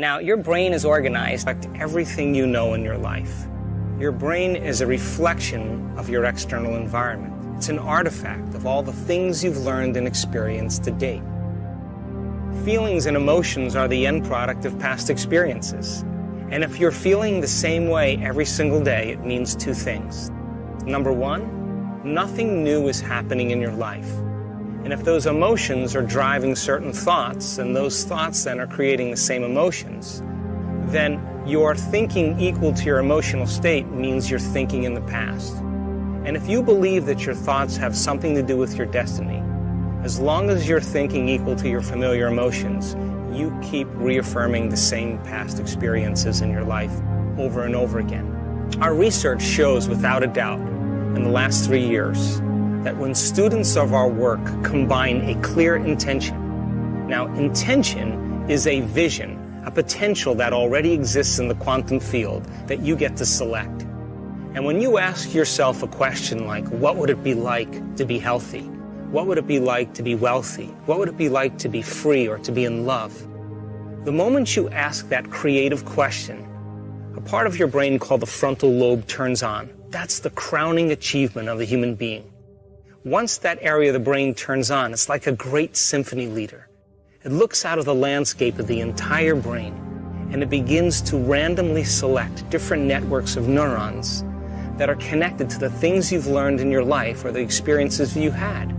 Now, your brain is organized like everything you know in your life. Your brain is a reflection of your external environment. It's an artifact of all the things you've learned and experienced to date. Feelings and emotions are the end product of past experiences. And if you're feeling the same way every single day, it means two things. Number one, nothing new is happening in your life. And if those emotions are driving certain thoughts, and those thoughts then are creating the same emotions, then your thinking equal to your emotional state means you're thinking in the past. And if you believe that your thoughts have something to do with your destiny, as long as you're thinking equal to your familiar emotions, you keep reaffirming the same past experiences in your life over and over again. Our research shows without a doubt in the last 3 years that when students of our work combine a clear intention, now intention is a vision, a potential that already exists in the quantum field that you get to select. And when you ask yourself a question like, what would it be like to be healthy? What would it be like to be wealthy? What would it be like to be free or to be in love? The moment you ask that creative question, a part of your brain called the frontal lobe turns on. That's the crowning achievement of a human being. Once that area of the brain turns on, it's like a great symphony leader. It looks out of the landscape of the entire brain, and it begins to randomly select different networks of neurons that are connected to the things you've learned in your life or the experiences you had.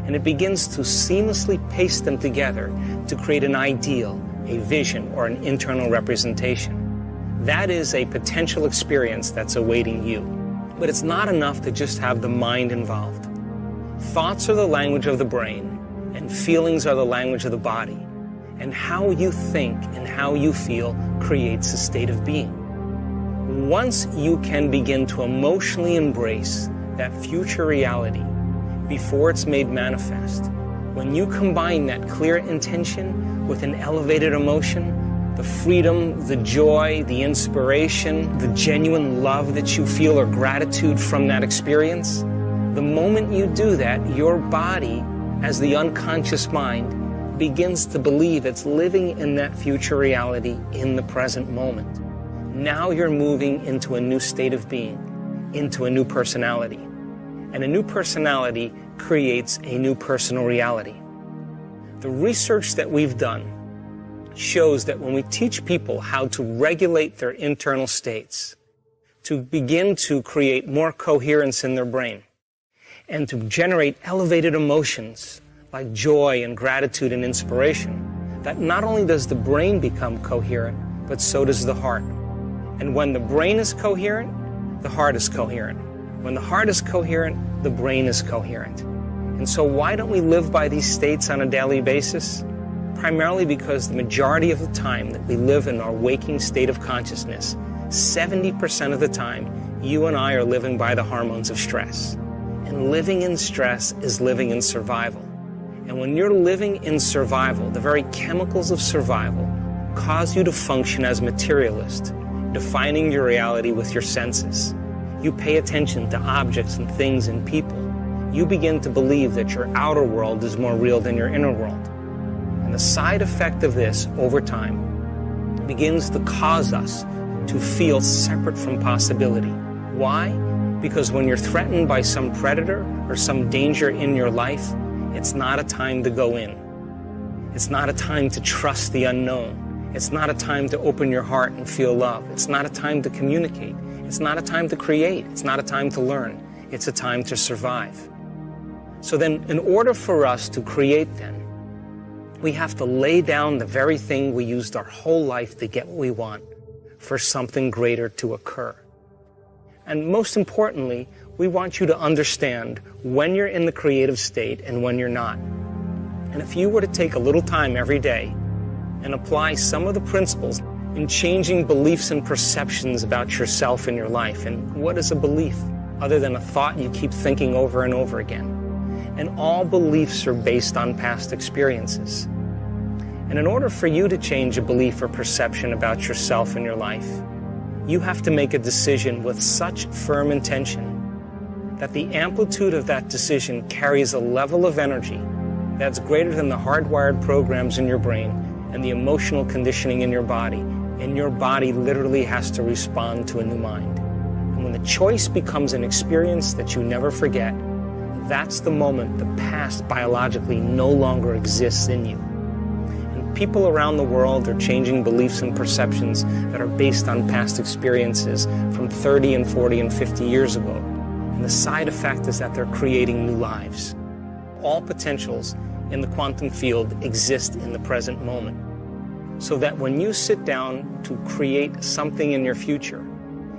And it begins to seamlessly paste them together to create an ideal, a vision, or an internal representation. That is a potential experience that's awaiting you. But it's not enough to just have the mind involved. Thoughts are the language of the brain, and feelings are the language of the body. And how you think and how you feel creates a state of being. Once you can begin to emotionally embrace that future reality before it's made manifest, when you combine that clear intention with an elevated emotion, the freedom, the joy, the inspiration, the genuine love that you feel or gratitude from that experience, the moment you do that, your body, as the unconscious mind, begins to believe it's living in that future reality in the present moment. Now you're moving into a new state of being, into a new personality. And a new personality creates a new personal reality. The research that we've done shows that when we teach people how to regulate their internal states, to begin to create more coherence in their brain, and to generate elevated emotions like joy and gratitude and inspiration, that not only does the brain become coherent, but so does the heart. And when the brain is coherent, the heart is coherent. When the heart is coherent, the brain is coherent. And so why don't we live by these states on a daily basis? Primarily because the majority of the time that we live in our waking state of consciousness, 70% of the time, you and I are living by the hormones of stress. And living in stress is living in survival. And when you're living in survival, the very chemicals of survival cause you to function as materialist, defining your reality with your senses. You pay attention to objects and things and people. You begin to believe that your outer world is more real than your inner world. And the side effect of this, over time, begins to cause us to feel separate from possibility. Why? Because when you're threatened by some predator or some danger in your life, it's not a time to go in. It's not a time to trust the unknown. It's not a time to open your heart and feel love. It's not a time to communicate. It's not a time to create. It's not a time to learn. It's a time to survive. So then, in order for us to create then, we have to lay down the very thing we used our whole life to get what we want for something greater to occur. And most importantly, we want you to understand when you're in the creative state and when you're not. And if you were to take a little time every day and apply some of the principles in changing beliefs and perceptions about yourself and your life, and what is a belief other than a thought you keep thinking over and over again? And all beliefs are based on past experiences. And in order for you to change a belief or perception about yourself and your life, you have to make a decision with such firm intention that the amplitude of that decision carries a level of energy that's greater than the hardwired programs in your brain and the emotional conditioning in your body, and your body literally has to respond to a new mind. And when the choice becomes an experience that you never forget, that's the moment the past biologically no longer exists in you. And people around the world are changing beliefs and perceptions that are based on past experiences from 30 and 40 and 50 years ago. And the side effect is that they're creating new lives. All potentials in the quantum field exist in the present moment. So that when you sit down to create something in your future,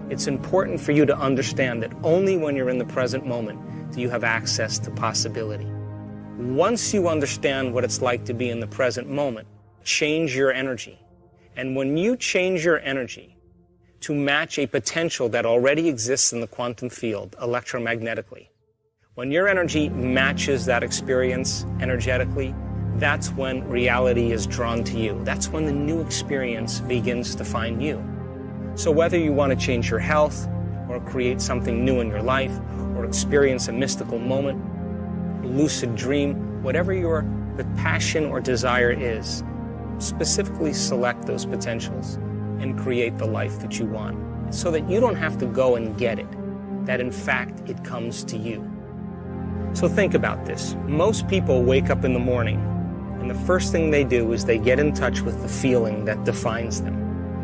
it's important for you to understand that only when you're in the present moment do you have access to possibility. Once you understand what it's like to be in the present moment, change your energy. And when you change your energy to match a potential that already exists in the quantum field electromagnetically, when your energy matches that experience energetically, that's when reality is drawn to you. That's when the new experience begins to find you. So whether you want to change your health, or create something new in your life, or experience a mystical moment, a lucid dream, whatever your passion or desire is, specifically select those potentials and create the life that you want, so that you don't have to go and get it, that in fact it comes to you. So think about this. Most people wake up in the morning, and the first thing they do is they get in touch with the feeling that defines them.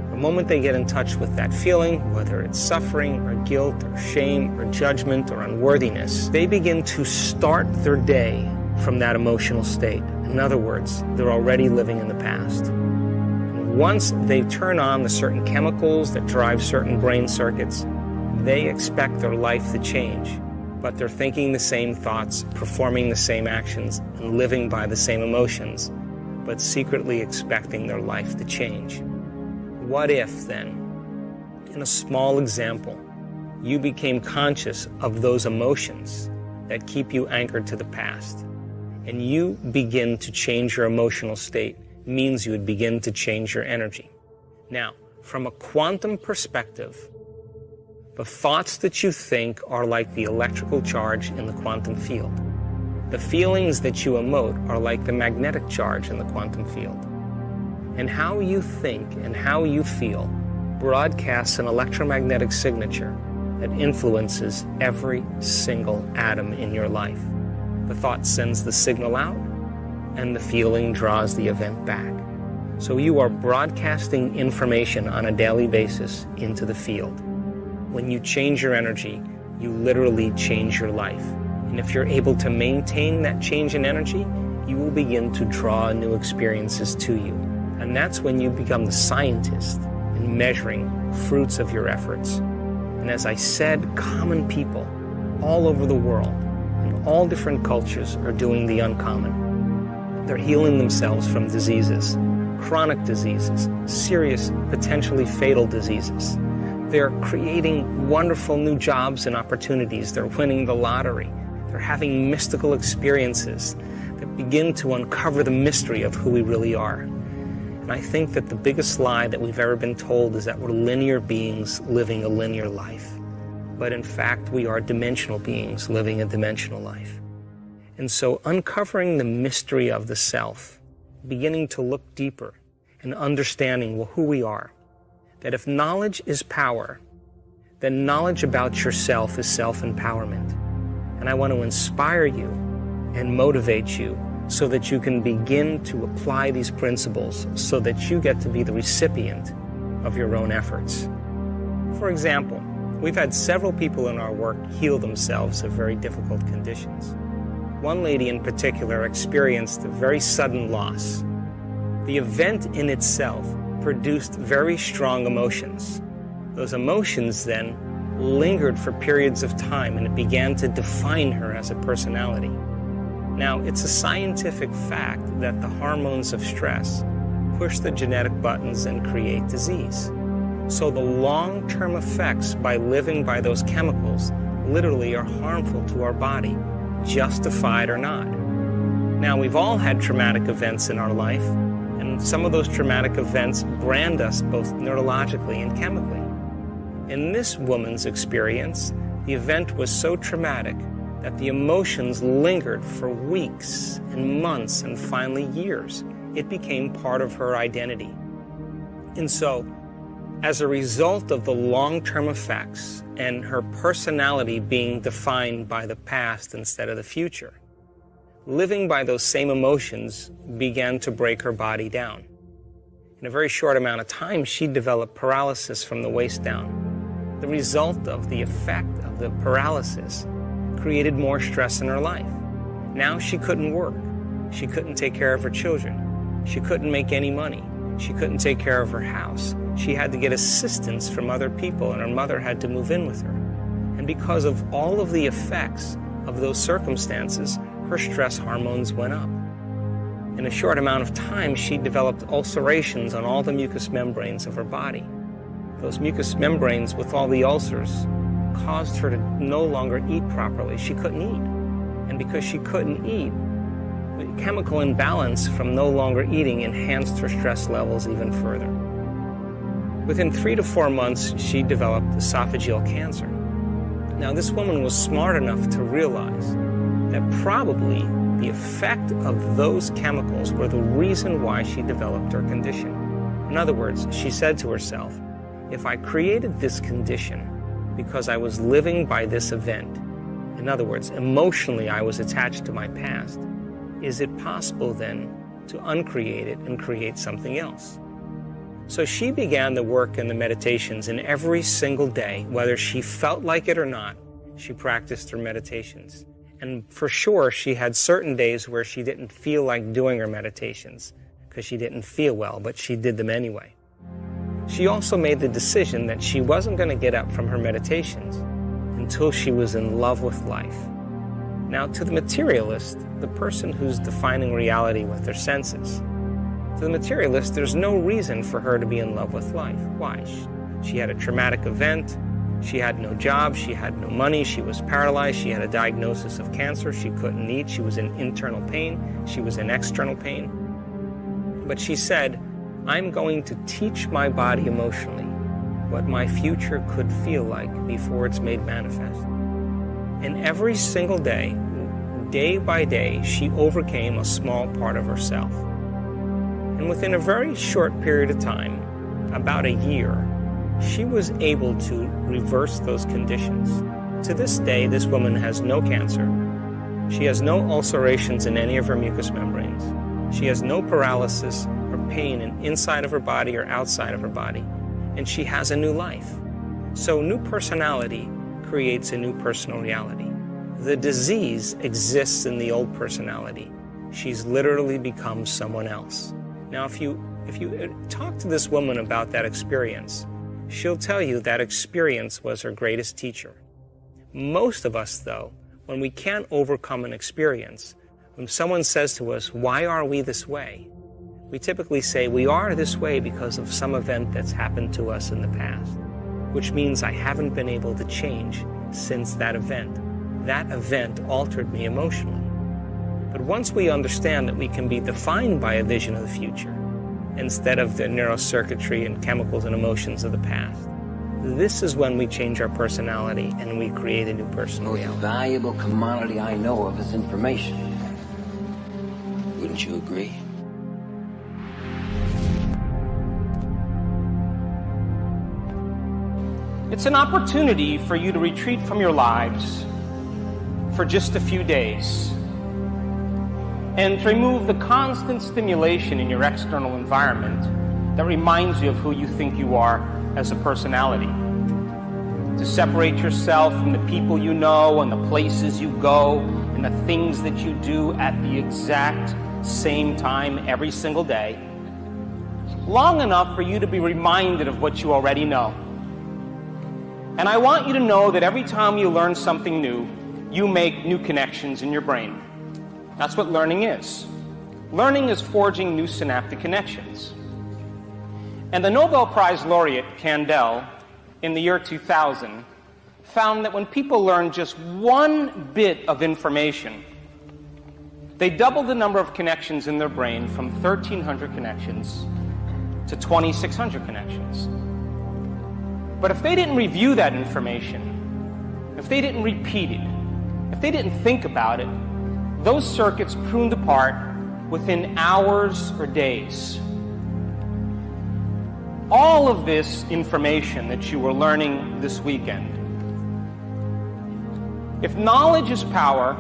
The moment they get in touch with that feeling, whether it's suffering or guilt or shame or judgment or unworthiness, they begin to start their day from that emotional state. In other words, they're already living in the past. And once they turn on the certain chemicals that drive certain brain circuits, they expect their life to change. But they're thinking the same thoughts, performing the same actions, and living by the same emotions, but secretly expecting their life to change. What if, then, in a small example, you became conscious of those emotions that keep you anchored to the past, and you begin to change your emotional state? Means you would begin to change your energy. Now, from a quantum perspective, the thoughts that you think are like the electrical charge in the quantum field. The feelings that you emote are like the magnetic charge in the quantum field. And how you think and how you feel broadcasts an electromagnetic signature that influences every single atom in your life. The thought sends the signal out, and the feeling draws the event back. So you are broadcasting information on a daily basis into the field. When you change your energy, you literally change your life. And if you're able to maintain that change in energy, you will begin to draw new experiences to you. And that's when you become the scientist in measuring fruits of your efforts. And as I said, common people all over the world, in all different cultures, are doing the uncommon. They're healing themselves from diseases, chronic diseases, serious, potentially fatal diseases. They're creating wonderful new jobs and opportunities. They're winning the lottery. They're having mystical experiences that begin to uncover the mystery of who we really are. And I think that the biggest lie that we've ever been told is that we're linear beings living a linear life. But in fact, we are dimensional beings living a dimensional life. And so uncovering the mystery of the self, beginning to look deeper and understanding who we are, that if knowledge is power, then knowledge about yourself is self-empowerment. And I want to inspire you and motivate you so that you can begin to apply these principles so that you get to be the recipient of your own efforts. For example, we've had several people in our work heal themselves of very difficult conditions. One lady in particular experienced a very sudden loss. The event in itself produced very strong emotions. Those emotions then lingered for periods of time, and it began to define her as a personality. Now, it's a scientific fact that the hormones of stress push the genetic buttons and create disease. So the long-term effects by living by those chemicals literally are harmful to our body, justified or not. Now, we've all had traumatic events in our life, and some of those traumatic events brand us both neurologically and chemically. In this woman's experience, the event was so traumatic that the emotions lingered for weeks and months and finally years. it became part of her identity. And so, as a result of the long-term effects and her personality being defined by the past instead of the future, living by those same emotions began to break her body down. In a very short amount of time, she developed paralysis from the waist down. The result of the effect of the paralysis created more stress in her life. Now she couldn't work. She couldn't take care of her children. She couldn't make any money. She couldn't take care of her house. She had to get assistance from other people, and her mother had to move in with her. And because of all of the effects of those circumstances, her stress hormones went up. In a short amount of time, she developed ulcerations on all the mucous membranes of her body. Those mucous membranes with all the ulcers caused her to no longer eat properly. She couldn't eat. And because she couldn't eat, the chemical imbalance from no longer eating enhanced her stress levels even further. Within 3 to 4 months, she developed esophageal cancer. Now, this woman was smart enough to realize that probably the effect of those chemicals were the reason why she developed her condition. In other words, she said to herself, if I created this condition because I was living by this event, in other words, emotionally I was attached to my past, is it possible then to uncreate it and create something else? So she began the work and the meditations, and every single day, whether she felt like it or not, she practiced her meditations. And for sure, she had certain days where she didn't feel like doing her meditations because she didn't feel well, but she did them anyway. She also made the decision that she wasn't going to get up from her meditations until she was in love with life. Now, to the materialist, the person who's defining reality with their senses, to the materialist, there's no reason for her to be in love with life. Why? She had a traumatic event. She had no job, she had no money, she was paralyzed, she had a diagnosis of cancer, she couldn't eat, she was in internal pain, she was in external pain. But she said, I'm going to teach my body emotionally what my future could feel like before it's made manifest. And every single day, day by day, she overcame a small part of herself. And within a very short period of time, about a year, she was able to reverse those conditions. To this day, this woman has no cancer. She has no ulcerations in any of her mucous membranes. She has no paralysis or pain inside of her body or outside of her body. And she has a new life. So new personality creates a new personal reality. The disease exists in the old personality. She's literally become someone else. Now, if you talk to this woman about that experience, she'll tell you that experience was her greatest teacher. Most of us, though, when we can't overcome an experience, when someone says to us, why are we this way? We typically say, we are this way because of some event that's happened to us in the past, which means I haven't been able to change since that event. That event altered me emotionally. But once we understand that we can be defined by a vision of the future, instead of the neurocircuitry and chemicals and emotions of the past, this is when we change our personality and we create a new personal reality. The most valuable commodity I know of is information. Wouldn't you agree? It's an opportunity for you to retreat from your lives for just a few days and to remove the constant stimulation in your external environment that reminds you of who you think you are as a personality. To separate yourself from the people you know and the places you go and the things that you do at the exact same time every single day, long enough for you to be reminded of what you already know. And I want you to know that every time you learn something new, you make new connections in your brain. That's what learning is. Learning is forging new synaptic connections. And the Nobel Prize laureate Kandel, in the year 2000, found that when people learn just one bit of information, they doubled the number of connections in their brain from 1,300 connections to 2,600 connections. But if they didn't review that information, if they didn't repeat it, if they didn't think about it, those circuits pruned apart within hours or days. All of this information that you were learning this weekend, if knowledge is power,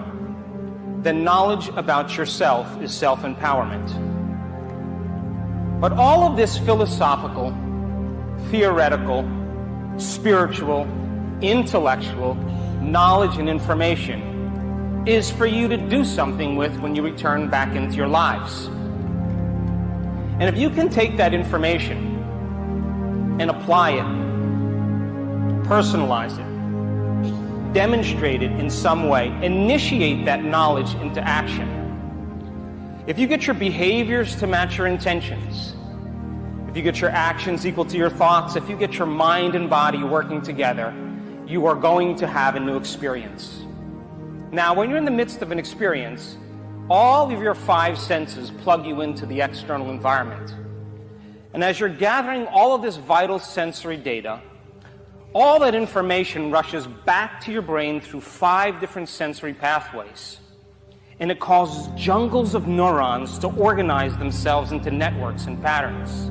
then knowledge about yourself is self-empowerment. But all of this philosophical, theoretical, spiritual, intellectual knowledge and information is for you to do something with when you return back into your lives. And if you can take that information and apply it, personalize it, demonstrate it in some way, initiate that knowledge into action. If you get your behaviors to match your intentions, if you get your actions equal to your thoughts, if you get your mind and body working together, you are going to have a new experience. Now, when you're in the midst of an experience, all of your 5 senses plug you into the external environment. And as you're gathering all of this vital sensory data, all that information rushes back to your brain through 5 different sensory pathways. And it causes jungles of neurons to organize themselves into networks and patterns.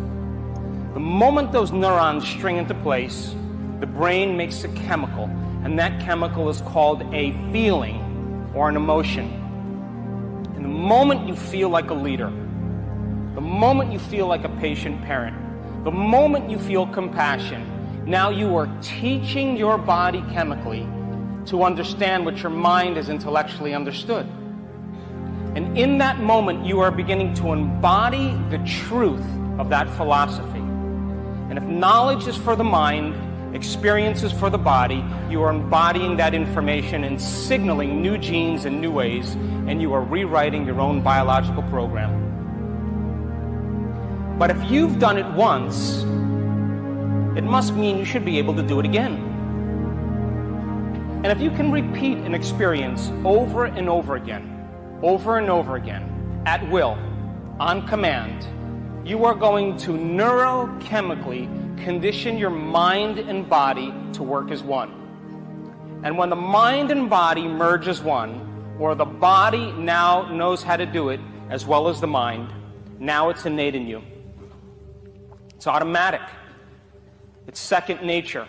The moment those neurons string into place, the brain makes a chemical, and that chemical is called a feeling or an emotion. And the moment you feel like a leader, the moment you feel like a patient parent, the moment you feel compassion, now you are teaching your body chemically to understand what your mind has intellectually understood. And in that moment, you are beginning to embody the truth of that philosophy. And if knowledge is for the mind, experience is for the body, you are embodying that information and signaling new genes in new ways, and you are rewriting your own biological program. But if you've done it once, it must mean you should be able to do it again. And if you can repeat an experience over and over again, at will, on command, you are going to neurochemically condition your mind and body to work as one. And when the mind and body merge as one, or the body now knows how to do it as well as the mind, now it's innate in you. It's automatic. It's second nature.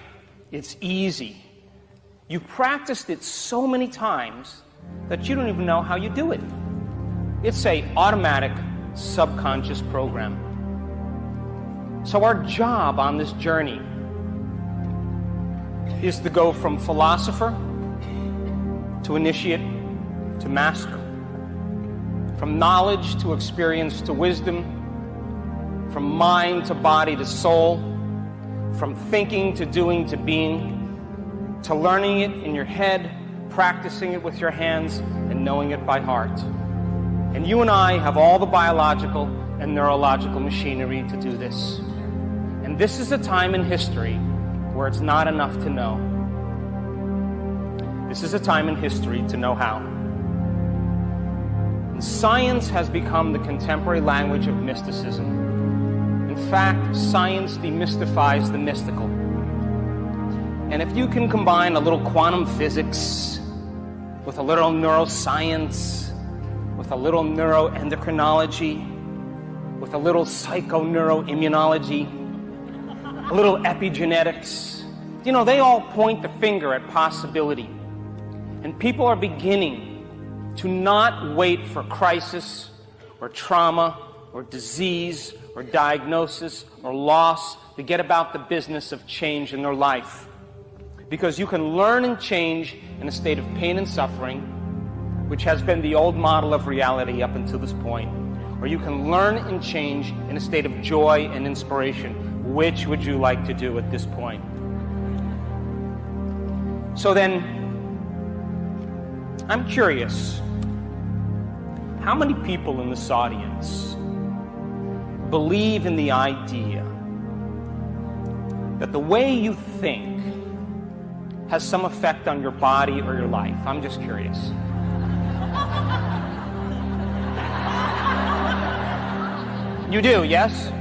It's easy. You've practiced it so many times that you don't even know how you do it. It's an automatic subconscious program. So our job on this journey is to go from philosopher to initiate to master, from knowledge to experience to wisdom, from mind to body to soul, from thinking to doing to being, to learning it in your head, practicing it with your hands, and knowing it by heart. And you and I have all the biological and neurological machinery to do this. And this is a time in history where it's not enough to know. This is a time in history to know how. And science has become the contemporary language of mysticism. In fact, science demystifies the mystical. And if you can combine a little quantum physics with a little neuroscience, with a little neuroendocrinology, with a little psychoneuroimmunology, a little epigenetics, you know, they all point the finger at possibility. And people are beginning to not wait for crisis or trauma or disease or diagnosis or loss to get about the business of change in their life. Because you can learn and change in a state of pain and suffering, which has been the old model of reality up until this point. Or you can learn and change in a state of joy and inspiration. Which would you like to do at this point? So then, I'm curious, how many people in this audience believe in the idea that the way you think has some effect on your body or your life? I'm just curious. You do, yes?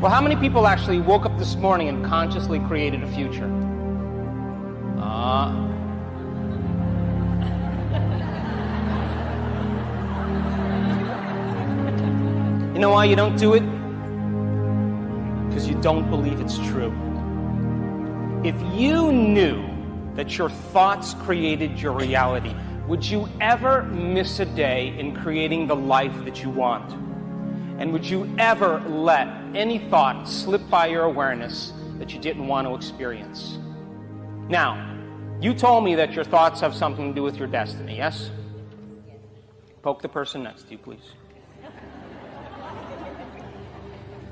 Well, how many people actually woke up this morning and consciously created a future? You know why you don't do it? Because you don't believe it's true. If you knew that your thoughts created your reality, would you ever miss a day in creating the life that you want? And would you ever let any thought slip by your awareness that you didn't want to experience? Now, you told me that your thoughts have something to do with your destiny, yes? Poke the person next to you, please.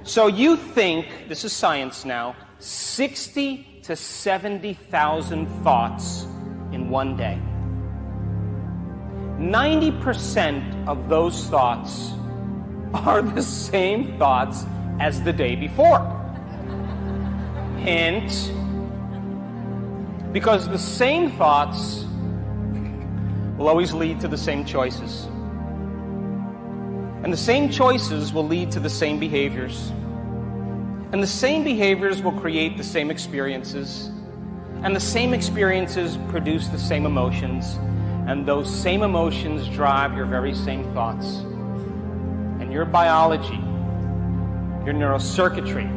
So you think, this is science now, 60 to 70,000 thoughts in one day. 90% of those thoughts are the same thoughts as the day before. Hint, because the same thoughts will always lead to the same choices. And the same choices will lead to the same behaviors. And the same behaviors will create the same experiences. And the same experiences produce the same emotions. And those same emotions drive your very same thoughts. And your biology, your neurocircuitry,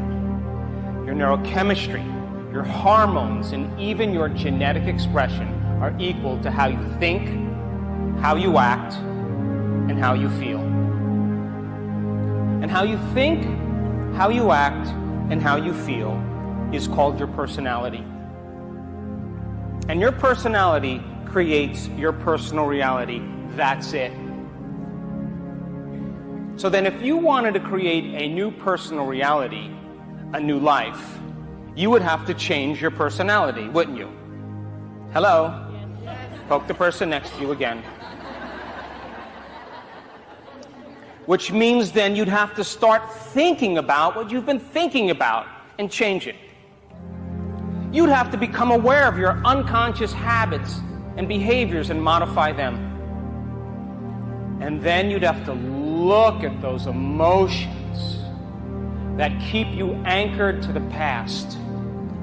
your neurochemistry, your hormones, and even your genetic expression are equal to how you think, how you act, and how you feel. And how you think, how you act, and how you feel is called your personality. And your personality creates your personal reality. That's it. So then if you wanted to create a new personal reality, a new life, you would have to change your personality, wouldn't you? Hello? Poke the person next to you again. Which means then you'd have to start thinking about what you've been thinking about and change it. You'd have to become aware of your unconscious habits and behaviors and modify them. And then you'd have to look at those emotions that keep you anchored to the past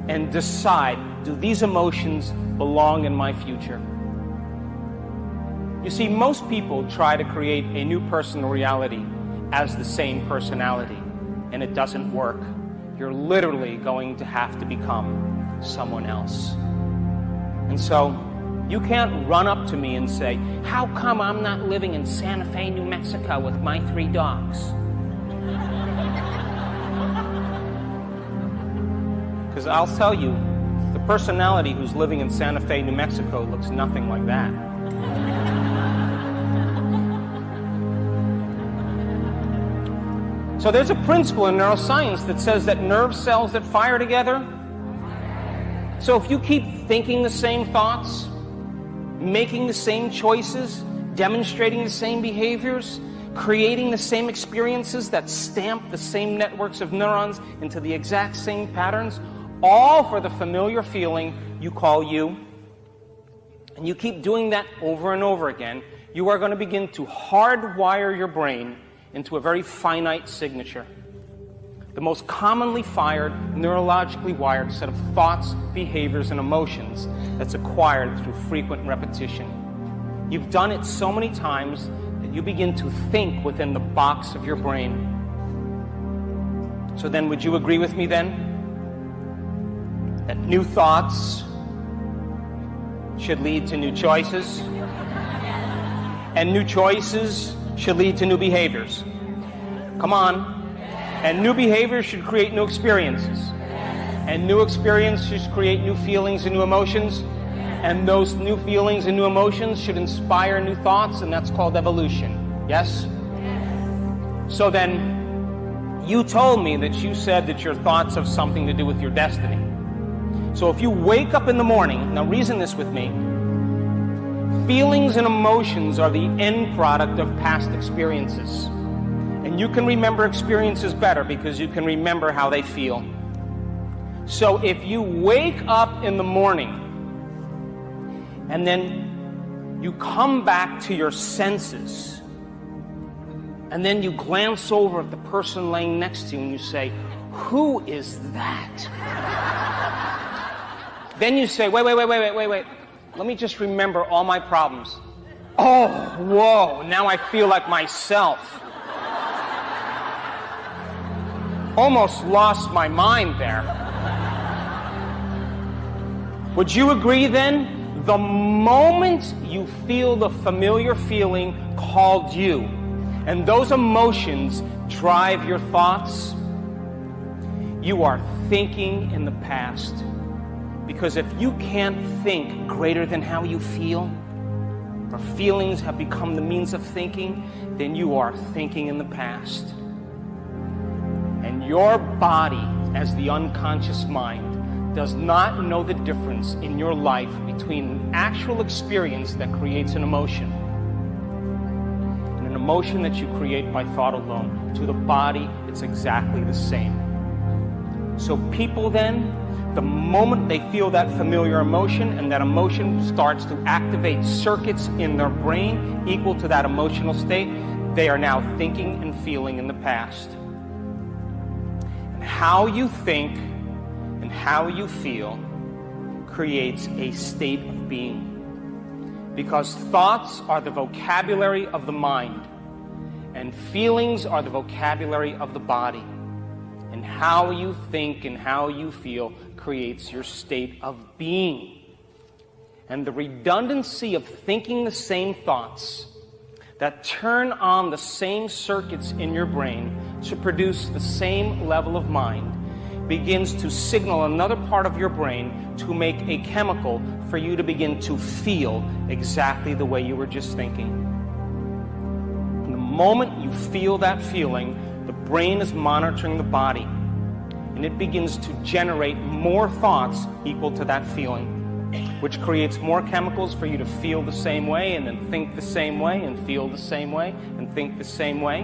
and decide, do these emotions belong in my future? You see, most people try to create a new personal reality as the same personality, and it doesn't work. You're literally going to have to become someone else. And so, you can't run up to me and say, how come I'm not living in Santa Fe, New Mexico with my 3 dogs? Because I'll tell you, the personality who's living in Santa Fe, New Mexico looks nothing like that. So there's a principle in neuroscience that says that nerve cells that fire together. So if you keep thinking the same thoughts, making the same choices, demonstrating the same behaviors, creating the same experiences that stamp the same networks of neurons into the exact same patterns, all for the familiar feeling you call you, and you keep doing that over and over again, you are going to begin to hardwire your brain into a very finite signature. The most commonly fired, neurologically wired set of thoughts, behaviors, and emotions that's acquired through frequent repetition. You've done it so many times that you begin to think within the box of your brain. So then, would you agree with me then that new thoughts should lead to new choices, and new choices should lead to new behaviors? Come on. And new behaviors should create new experiences. And new experiences should create new feelings and new emotions. And those new feelings and new emotions should inspire new thoughts, and that's called evolution. Yes? So then, you told me that you said that your thoughts have something to do with your destiny. So if you wake up in the morning, now reason this with me, feelings and emotions are the end product of past experiences. And you can remember experiences better because you can remember how they feel. So if you wake up in the morning and then you come back to your senses and then you glance over at the person laying next to you and you say, who is that? Then you say, wait. Let me just remember all my problems. Oh, whoa, now I feel like myself. Almost lost my mind there. Would you agree then? The moment you feel the familiar feeling called you, and those emotions drive your thoughts, you are thinking in the past. Because if you can't think greater than how you feel, or feelings have become the means of thinking, then you are thinking in the past. And your body, as the unconscious mind, does not know the difference in your life between an actual experience that creates an emotion and an emotion that you create by thought alone. To the body, it's exactly the same. So people then, the moment they feel that familiar emotion and that emotion starts to activate circuits in their brain equal to that emotional state, they are now thinking and feeling in the past. And how you think and how you feel creates a state of being. Because thoughts are the vocabulary of the mind, and feelings are the vocabulary of the body. And how you think and how you feel creates your state of being. And the redundancy of thinking the same thoughts that turn on the same circuits in your brain to produce the same level of mind begins to signal another part of your brain to make a chemical for you to begin to feel exactly the way you were just thinking. And the moment you feel that feeling, the brain is monitoring the body, and it begins to generate more thoughts equal to that feeling, which creates more chemicals for you to feel the same way, and then think the same way, and feel the same way, and think the same way.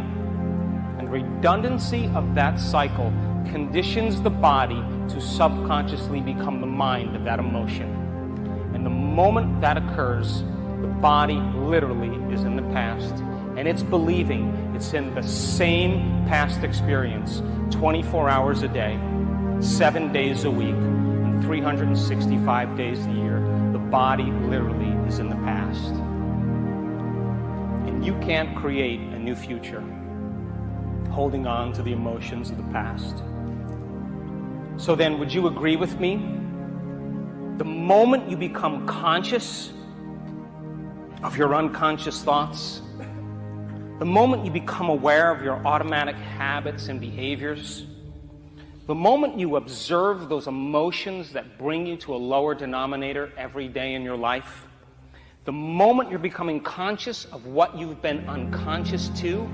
And the redundancy of that cycle conditions the body to subconsciously become the mind of that emotion. And the moment that occurs, the body literally is in the past. And it's believing it's in the same past experience 24 hours a day, 7 days a week, and 365 days a year. The body literally is in the past. And you can't create a new future holding on to the emotions of the past. So then, would you agree with me? The moment you become conscious of your unconscious thoughts, the moment you become aware of your automatic habits and behaviors, the moment you observe those emotions that bring you to a lower denominator every day in your life, the moment you're becoming conscious of what you've been unconscious to,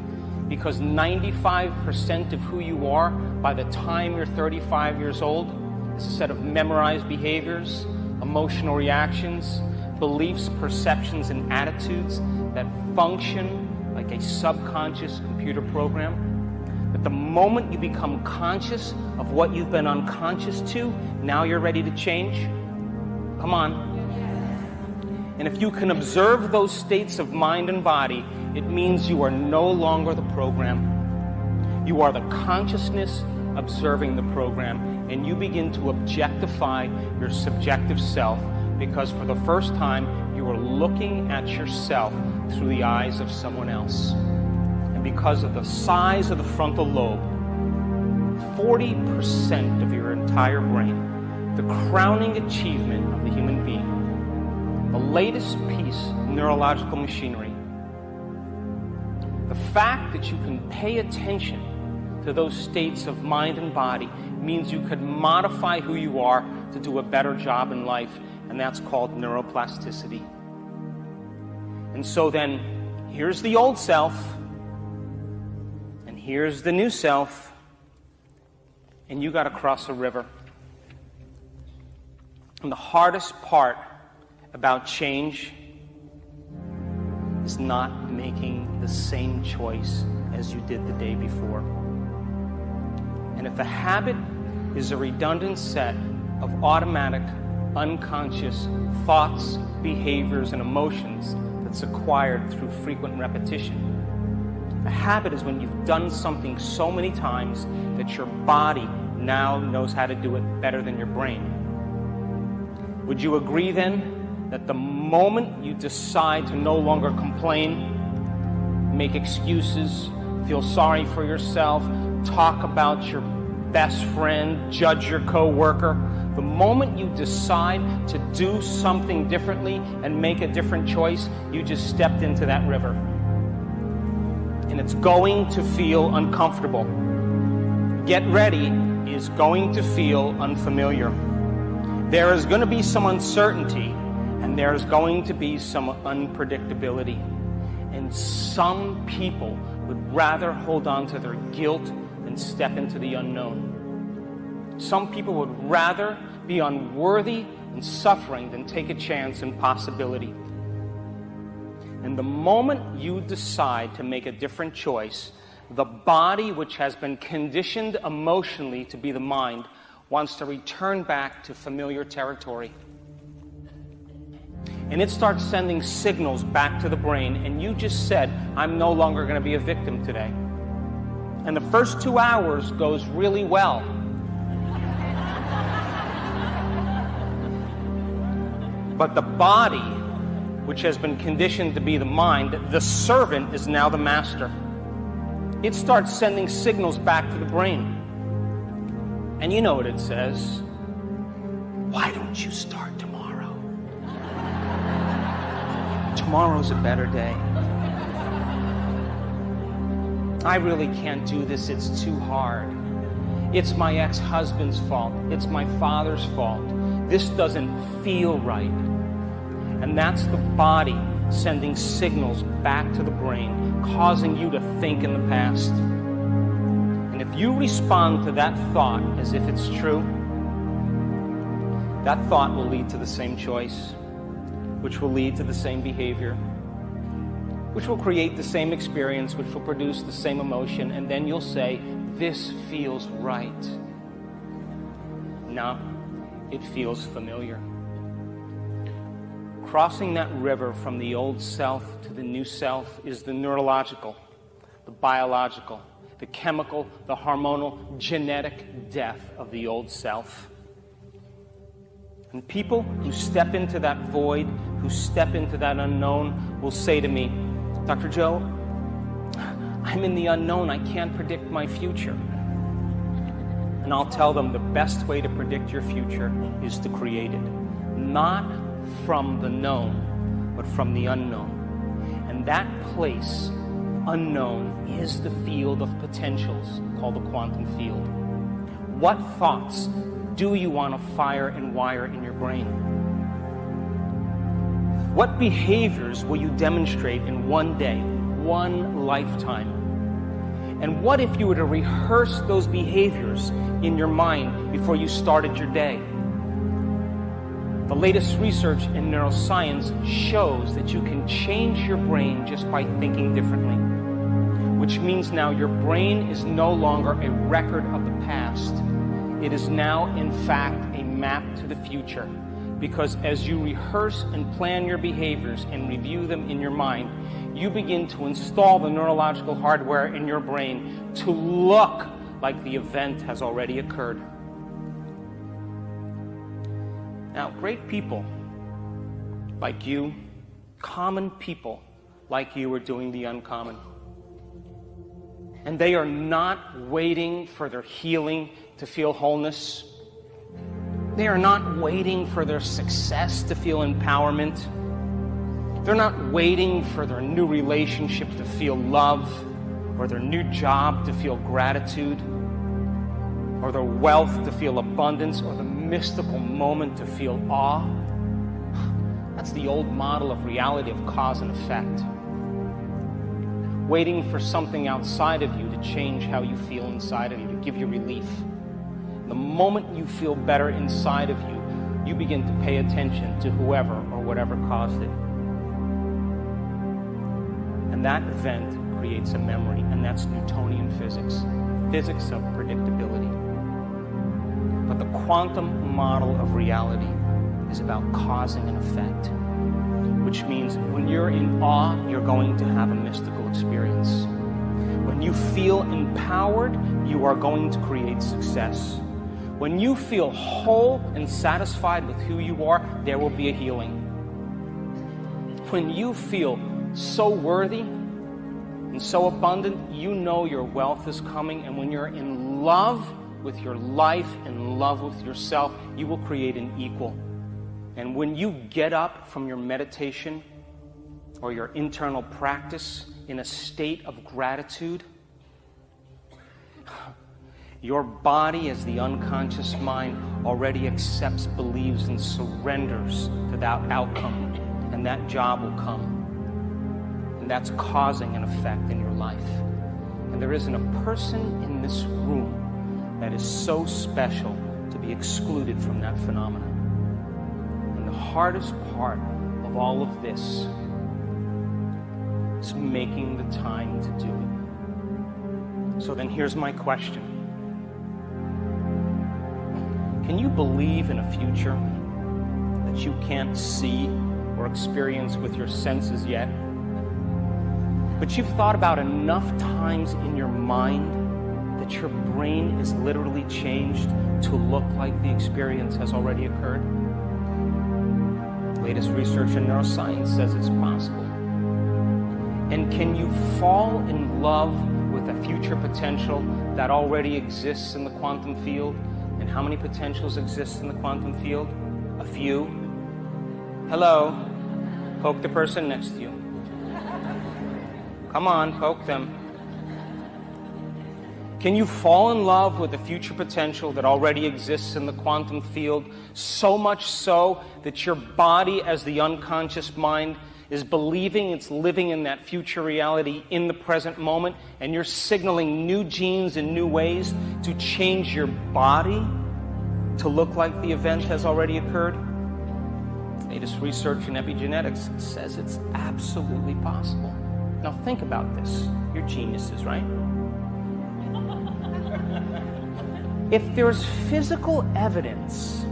because 95% of who you are by the time you're 35 years old is a set of memorized behaviors, emotional reactions, beliefs, perceptions, and attitudes that function like a subconscious computer program. That the moment you become conscious of what you've been unconscious to, now you're ready to change. Come on. And if you can observe those states of mind and body, it means you are no longer the program. You are the consciousness observing the program, and you begin to objectify your subjective self, because for the first time you are looking at yourself through the eyes of someone else. And because of the size of the frontal lobe, 40% of your entire brain, the crowning achievement of the human being, the latest piece of neurological machinery, the fact that you can pay attention to those states of mind and body means you could modify who you are to do a better job in life, and that's called neuroplasticity. And so then, here's the old self, and here's the new self, and you got to cross a river. And the hardest part about change is not making the same choice as you did the day before. And if the habit is a redundant set of automatic, unconscious thoughts, behaviors, and emotions that's acquired through frequent repetition, a habit is when you've done something so many times that your body now knows how to do it better than your brain. Would you agree then that the moment you decide to no longer complain, make excuses, feel sorry for yourself, talk about your best friend, judge your coworker. The moment you decide to do something differently and make a different choice, you just stepped into that river. And it's going to feel uncomfortable. Get ready is going to feel unfamiliar. There is going to be some uncertainty, and there is going to be some unpredictability. And some people would rather hold on to their guilt than step into the unknown. Some people would rather be unworthy and suffering than take a chance in possibility. And the moment you decide to make a different choice, the body, which has been conditioned emotionally to be the mind, wants to return back to familiar territory. And it starts sending signals back to the brain, and you just said, I'm no longer going to be a victim today. And the first 2 hours goes really well. But the body, which has been conditioned to be the mind, the servant is now the master. It starts sending signals back to the brain. And you know what it says? Why don't you start tomorrow? Tomorrow's a better day. I really can't do this, it's too hard. It's my ex-husband's fault. It's my father's fault. This doesn't feel right. And that's the body sending signals back to the brain, causing you to think in the past. And if you respond to that thought as if it's true, that thought will lead to the same choice, which will lead to the same behavior, which will create the same experience, which will produce the same emotion, and then you'll say, this feels right. No, it feels familiar. Crossing that river from the old self to the new self is the neurological, the biological, the chemical, the hormonal, genetic death of the old self. And people who step into that void, who step into that unknown, will say to me, Dr. Joe, I'm in the unknown. I can't predict my future. And I'll tell them the best way to predict your future is to create it. Not from the known, but from the unknown. And that place, unknown, is the field of potentials called the quantum field. What thoughts do you want to fire and wire in your brain? What behaviors will you demonstrate in one day, one lifetime? And what if you were to rehearse those behaviors in your mind before you started your day? The latest research in neuroscience shows that you can change your brain just by thinking differently, which means now your brain is no longer a record of the past. It is now, in fact, a map to the future, because as you rehearse and plan your behaviors and review them in your mind, you begin to install the neurological hardware in your brain to look like the event has already occurred. Now, great people like you, common people like you, are doing the uncommon. And they are not waiting for their healing to feel wholeness. They are not waiting for their success to feel empowerment. They're not waiting for their new relationship to feel love, or their new job to feel gratitude, or their wealth to feel abundance, or the mystical moment to feel awe. That's the old model of reality of cause and effect. Waiting for something outside of you to change how you feel inside of you, to give you relief. The moment you feel better inside of you, you begin to pay attention to whoever or whatever caused it. And that event creates a memory, and that's Newtonian physics, physics of predictability. But the quantum model of reality is about causing an effect, which means when you're in awe, you're going to have a mystical experience. When you feel empowered, you are going to create success. When you feel whole and satisfied with who you are, there will be a healing. When you feel so worthy and so abundant, you know your wealth is coming. And when you're in love with your life, in love with yourself, you will create an equal. And when you get up from your meditation or your internal practice in a state of gratitude, your body, as the unconscious mind, already accepts, believes, and surrenders to that outcome. And that job will come. And that's causing an effect in your life. And there isn't a person in this room that is so special to be excluded from that phenomenon. And the hardest part of all of this is making the time to do it. So then here's my question. Can you believe in a future that you can't see or experience with your senses yet? But you've thought about enough times in your mind that your brain is literally changed to look like the experience has already occurred? Latest research in neuroscience says it's possible. And can you fall in love with a future potential that already exists in the quantum field? And how many potentials exist in the quantum field? A few. Hello. Poke the person next to you. Come on, poke them. Can you fall in love with the future potential that already exists in the quantum field, so much so that your body, as the unconscious mind, is believing it's living in that future reality in the present moment, and you're signaling new genes in new ways to change your body to look like the event has already occurred? Latest research in epigenetics says it's absolutely possible. Now think about this. You're geniuses, right? If there's physical evidence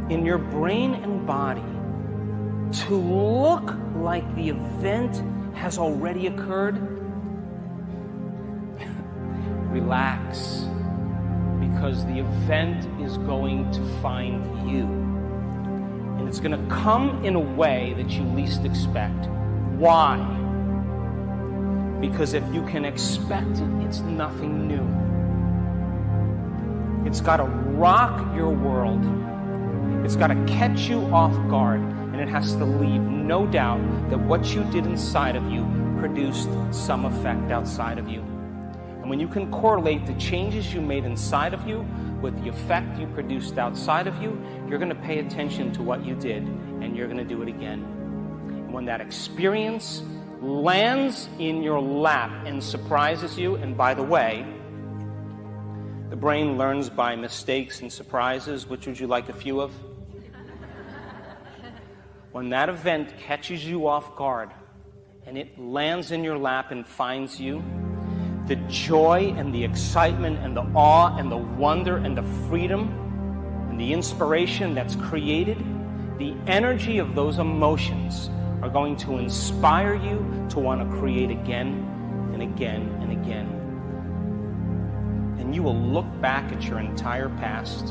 in your brain and body to look like the event has already occurred, relax, because the event is going to find you. And it's going to come in a way that you least expect. Why? Because if you can expect it, it's nothing new. It's got to rock your world. It's got to catch you off guard. And it has to leave no doubt that what you did inside of you produced some effect outside of you. And when you can correlate the changes you made inside of you with the effect you produced outside of you, you're going to pay attention to what you did, and you're going to do it again. And when that experience lands in your lap and surprises you, and by the way, the brain learns by mistakes and surprises. Which would you like a few of? When that event catches you off guard and it lands in your lap and finds you, the joy and the excitement and the awe and the wonder and the freedom and the inspiration that's created, the energy of those emotions are going to inspire you to want to create again and again and again. And you will look back at your entire past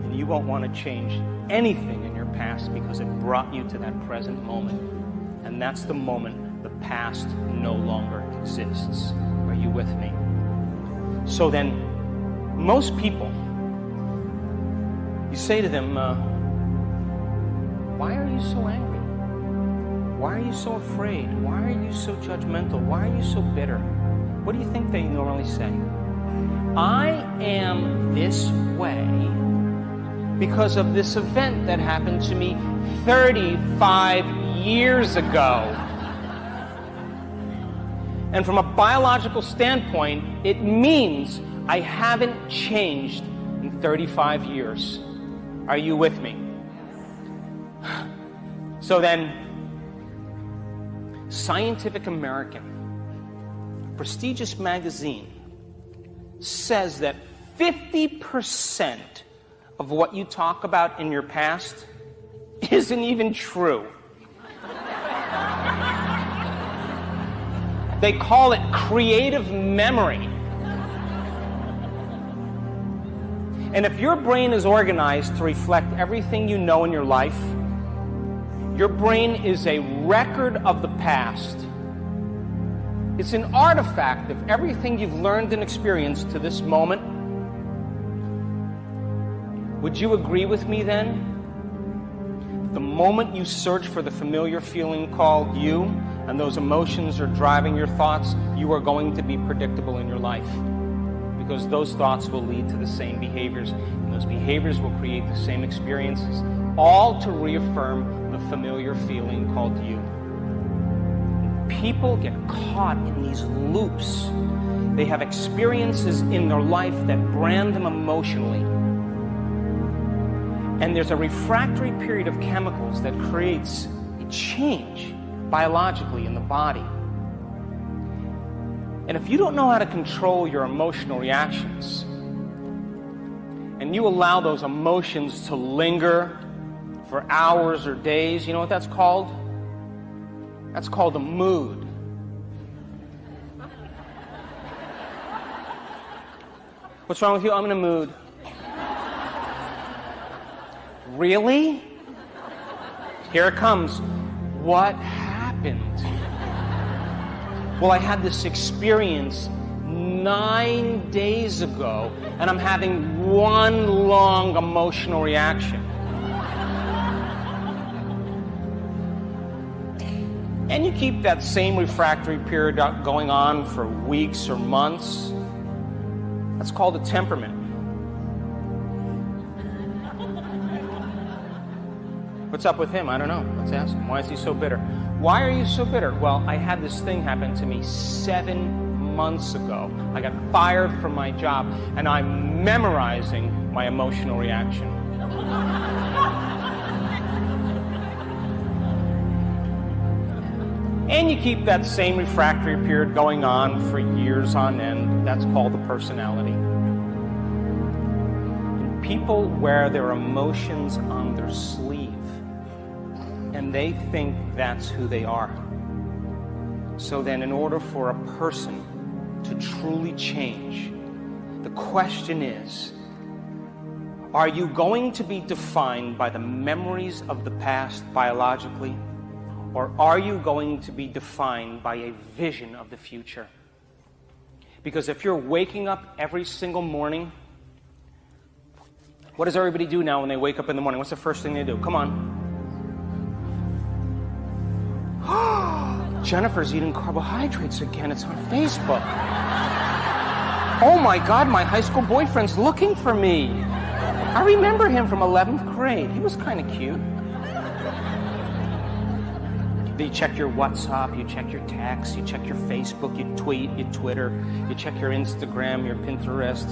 and you won't want to change anything in your past because it brought you to that present moment. And that's the moment the past no longer exists. Are you with me? So then, most people, you say to them, why are you so angry? Why are you so afraid? Why are you so judgmental? Why are you so bitter? What do you think they normally say? I am this way because of this event that happened to me 35 years ago. And from a biological standpoint, it means I haven't changed in 35 years. Are you with me? So then, Scientific American, a prestigious magazine, says that 50% of what you talk about in your past isn't even true. They call it creative memory. And if your brain is organized to reflect everything you know in your life, your brain is a record of the past. It's an artifact of everything you've learned and experienced to this moment. Would you agree with me then? The moment you search for the familiar feeling called you, and those emotions are driving your thoughts, you are going to be predictable in your life. Because those thoughts will lead to the same behaviors, and those behaviors will create the same experiences, all to reaffirm the familiar feeling called you. People get caught in these loops. They have experiences in their life that brand them emotionally. And there's a refractory period of chemicals that creates a change biologically in the body. And if you don't know how to control your emotional reactions, and you allow those emotions to linger for hours or days, you know what that's called? That's called a mood. What's wrong with you? I'm in a mood. Really? Here it comes. What happened? Well, I had this experience 9 days ago, and I'm having one long emotional reaction. And you keep that same refractory period going on for weeks or months. That's called a temperament. What's up with him? I don't know. Let's ask him. Why is he so bitter? Why are you so bitter? Well, I had this thing happen to me 7 months ago. I got fired from my job, and I'm memorizing my emotional reaction. And you keep that same refractory period going on for years on end. That's called the personality. And people wear their emotions on their sleeve, and they think that's who they are. So then, in order for a person to truly change, the question is, are you going to be defined by the memories of the past biologically? Or are you going to be defined by a vision of the future? Because if you're waking up every single morning, what does everybody do now when they wake up in the morning? What's the first thing they do? Come on. Jennifer's eating carbohydrates again. It's on Facebook. Oh my God, my high school boyfriend's looking for me. I remember him from 11th grade. He was kind of cute. You check your WhatsApp, you check your texts, you check your Facebook, you tweet, you Twitter, you check your Instagram, your Pinterest,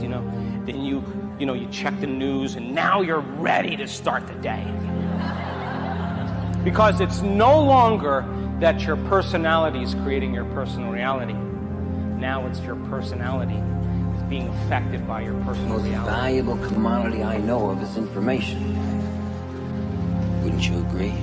then you check the news, and now you're ready to start the day. Because it's no longer that your personality is creating your personal reality. Now it's your personality is being affected by your personal reality. The most valuable commodity I know of is information. Wouldn't you agree?